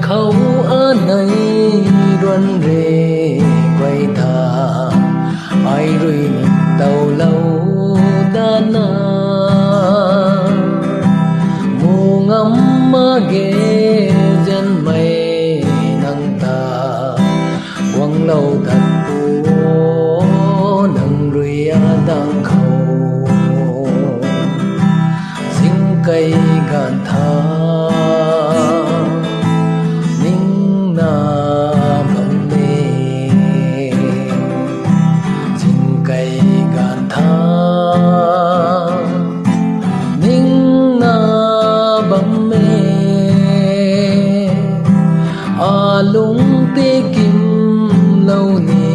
khâu ở này ruân rề quay thà ai rồi nít tàu lâu đã na mù ngắm mà ghé dân mây nắng ta quăng lâu thật bố nắng rồi đang khâu dính cây gàn tha lung tê kim lâu nè